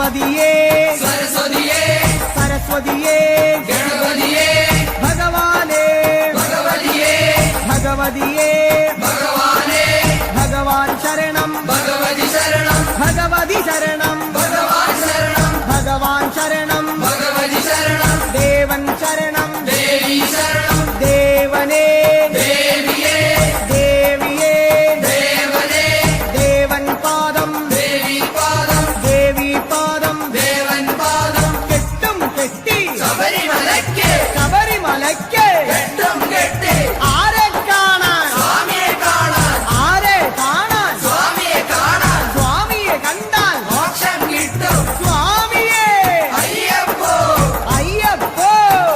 ഗണപതിയേ സരസ്വതിയേ സരസ്വതിയേ ഗണപതിയേ ഭഗവാനേ ഭഗവതിയേ ഭഗവതിയേ ഭഗവാനേ ഭഗവാൻ ശരണം ഭഗവതി ശരണം ഭഗവതി ശരണം ഭഗവാൻ ശരണം ഭഗവാൻ ശരണം ഭഗവതി ശരണം ദേവൻ ശരണം ദേവി ശരണം ദേവനേ ദേവിയേ ദേവിയേ ദേവനേ ദേവൻ പാദം ദേവി പാദം ദേവി പാദം ദേവൻ പാദം കെട്ടും കെട്ടി ശബരിമലയ്ക്ക് ശബരിമലയ്ക്ക് കെട്ടും കെട്ടി ആരെ കാണാൻ സ്വാമിയെ കാണാൻ ആരെ കാണാൻ സ്വാമിയെ കാണാൻ സ്വാമിയെ കണ്ടാൽ മോക്ഷം കിട്ടും സ്വാമിയേ അയ്യപ്പോ അയ്യപ്പോ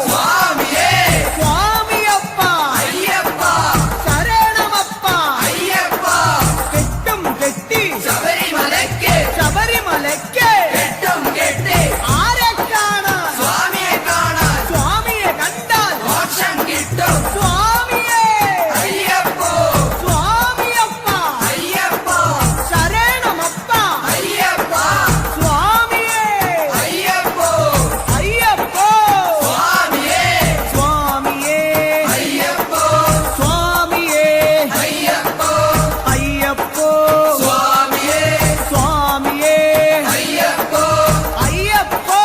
സ്വാമിയേ സ്വാമിയപ്പ അയ്യപ്പ ശരണമപ്പ അയ്യപ്പ കെട്ടും കെട്ടി ശബരിമലയ്ക്ക് ശബരിമലയ്ക്ക് കെട്ടും കെട്ടി ആരെ കാണാൻ സ്വാമിയെ കാണാൻ സ്വാമിയെ കണ്ടാൽ മോക്ഷം കിട്ടും സ്വാമിയേ അയ്യപ്പോ സ്വാമിയപ്പ അയ്യപ്പ ശരണമപ്പ അയ്യപ്പ സ്വാമിയേ അയ്യപ്പോ അയ്യപ്പോ സ്വാമിയേ സ്വാമിയേ അയ്യപ്പോ സ്വാമിയേ അയ്യപ്പോ അയ്യപ്പോ സ്വാമിയേ സ്വാമിയേ അയ്യപ്പോ അയ്യപ്പോ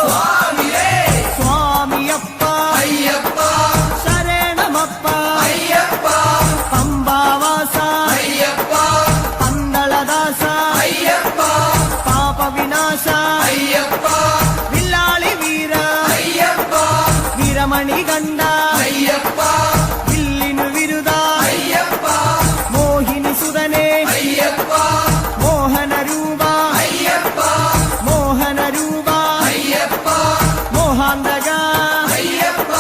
സ്വാമിയേ സ്വാമിയപ്പ അയ്യപ്പ ശരണമപ്പ അയ്യപ്പ പമ്പാവാസ അയ്യപ്പ പന്തളദാസ അയ്യപ്പ പാപവിനാശ അയ്യപ്പ വില്ലാളി വീര അയ്യപ്പ വീരമണി കണ്ട അയ്യപ്പ വില്ലിനു വിരുദ അയ്യപ്പ മോഹിനി സുതനെ അയ്യപ്പ മോഹനരൂപ അയ്യപ്പ മോഹനരൂപ അയ്യപ്പ മോഹാന്തക അയ്യപ്പ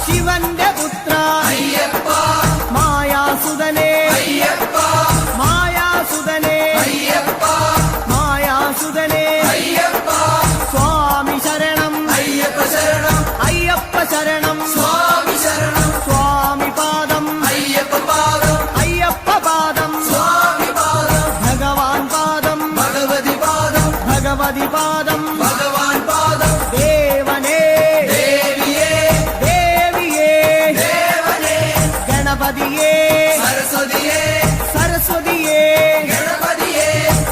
ശിവന്റെ പുത്ര അയ്യപ്പ മായാസുതനെ അയ്യപ്പ മായാസുതനെ അയ്യപ്പ മായാസുതനെ അയ്യപ്പ സ്വാമി ശരണം അയ്യപ്പ ശരണം അയ്യപ്പ ശരണം സ്വാമി ശരണം സ്വാമി പാദം അയ്യപ്പ പാദം അയ്യപ്പ പാദം സ്വാമി പാദം ഭഗവാൻ പാദം ഭഗവതി പാദം ഭഗവതി പാദം ഭഗവാൻ പാദം ദേവനേ ദേവിയേ ദേവിയേ ദേവനേ ഗണപതിയേ സരസ്വതിയേ സരസ്വതിയേ ഗണപതിയേ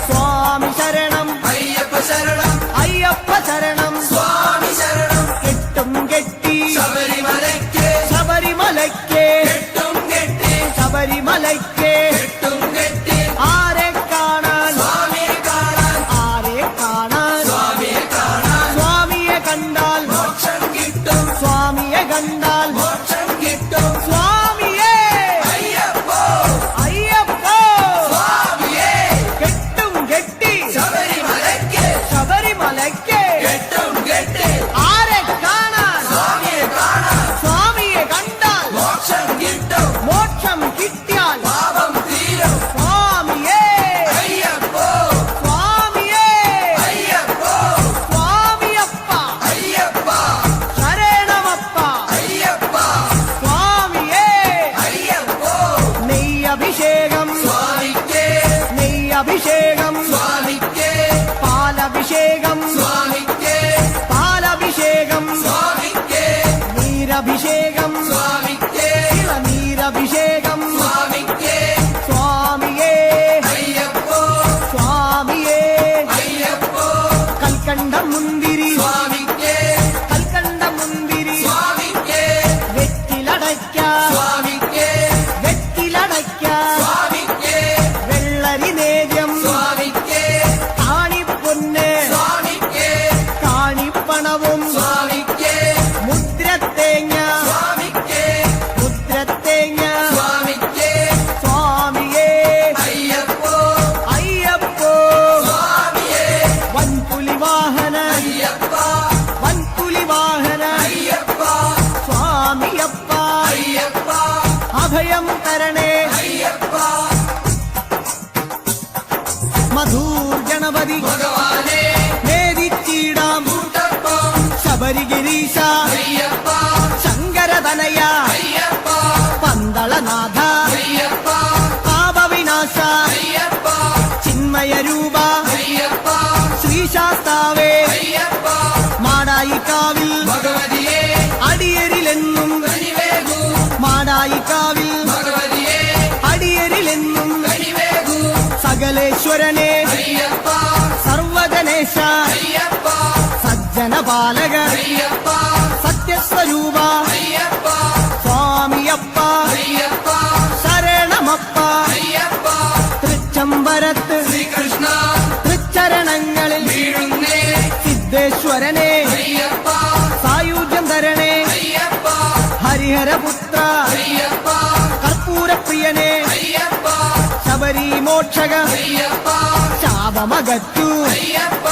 സ്വാമി ശരണം അയ്യപ്പ ശരണം അയ്യപ്പ ശരണം സ്വാമി ശരണം കെട്ടും കെട്ടി ശബരിമലയ്ക്ക് ശബരിമലയ്ക്ക് കെട്ടും കെട്ടി ശബരിമലയ്ക്ക് കെട്ടും കെട്ടി ആരെ കാണാൻ സ്വാമിയെ കാണാൻ ആരെ കാണാൻ സ്വാമിയെ കാണാൻ സ്വാമിയെ കണ്ടാൽ മോക്ഷം കിട്ടും സ്വാമിയെ കണ്ടാൽ മോക്ഷം കിട്ടും സ്വാമിയേ അയ്യപ്പോ അയ്യപ്പോ സ്വാമിയേ കെട്ടും കെട്ടി ശബരിമലയ്ക്ക് ശബരിമലയ്ക്ക് കെട്ടും കെട്ടി ആരെ കാണാൻ സ്വാമിയെ കാണാൻ സ്വാമിയെ കണ്ടാൽ മോക്ഷം കിട്ടും മോക്ഷം കിട്ടിയാൽ പാപം തീരും സ്വാമിയേ അയ്യപ്പോ സ്വാമിയേ അയ്യപ്പോ സ്വാമിയപ്പ അയ്യപ്പ ശരണമപ്പ അയ്യപ്പ സ്വാമിയേ അയ്യപ്പോ നെയ്യഭിഷേകം സ്വാമിക്ക് നെയ്യഭിഷേകം സ്വാമിക്ക് പാലഭിഷേകം സ്വാമിക്ക് പാലഭിഷേകം സ്വാമിക്ക് നീരഭിഷേകം സ്വാമിക്ക് നീരഭിഷേകം സ്വാമിക്ക് സ്വാമിയേ അയ്യപ്പോ സ്വാമിയേ അയ്യപ്പോ കൽക്കണ്ട മുന്തിരി സ്വാമിക്ക് കൽക്കണ്ട മുന്തിരി സ്വാമിക്ക് വെറ്റിലടയ്ക്ക സ്വാമിക്ക് വെറ്റിലടയ്ക്ക സ്വാമിക്ക് വെള്ളരി നേദ്യം സ്വാമിക്ക് കാണിപ്പൊന്ന് സ്വാമിക്ക് കാണിപ്പണവും സ്വാമിക്ക് മുദ്രത്തേങ്ങ സ്വാമിക്ക് മുദ്രത്തേങ്ങ സ്വാമിക്ക് സ്വാമിയേ അയ്യപ്പോ അയ്യപ്പോ സ്വാമിയേ വൻപുലി വാഹന അയ്യപ്പ വൻപുലി വാഹന അയ്യപ്പ സ്വാമിയപ്പ അയ്യപ്പ അഭയം തരണേ അയ്യപ്പ മധൂർ ഗണപതി ഭഗവാനേ നേരിച്ചിടാം കൂട്ടപ്പം ശബരിഗിരീശ അയ്യപ്പ ശങ്കരതനയ അയ്യപ്പ പന്തളനാഥ അയ്യപ്പ പാപവിനാശ അയ്യപ്പ ചിന്മയ രൂപ അയ്യപ്പ ശ്രീശാസ്താവേ സകലേശ്വരനെ അയ്യപ്പ സർവജനേശ അയ്യപ്പ സജ്ജനപാലക അയ്യപ്പ സത്യസ്വരൂപ അയ്യപ്പ സ്വാമിയപ്പ അയ്യപ്പ ശരണമപ്പ അയ്യപ്പ തൃച്ചംബരത്ത് ശ്രീകൃഷ്ണ തൃച്ചരണങ്ങളിൽ വീഴുന്നേ സിദ്ധേശ്വരനെ അയ്യപ്പ സായുജ്യം തരണേ അയ്യപ്പ ഹരിഹരപുത്ര അയ്യപ്പ കർപ്പൂരപ്രിയനെ അയ്യപ്പ ശബരി മോക്ഷക അയ്യപ്പ ശാപമകറ്റു അയ്യപ്പ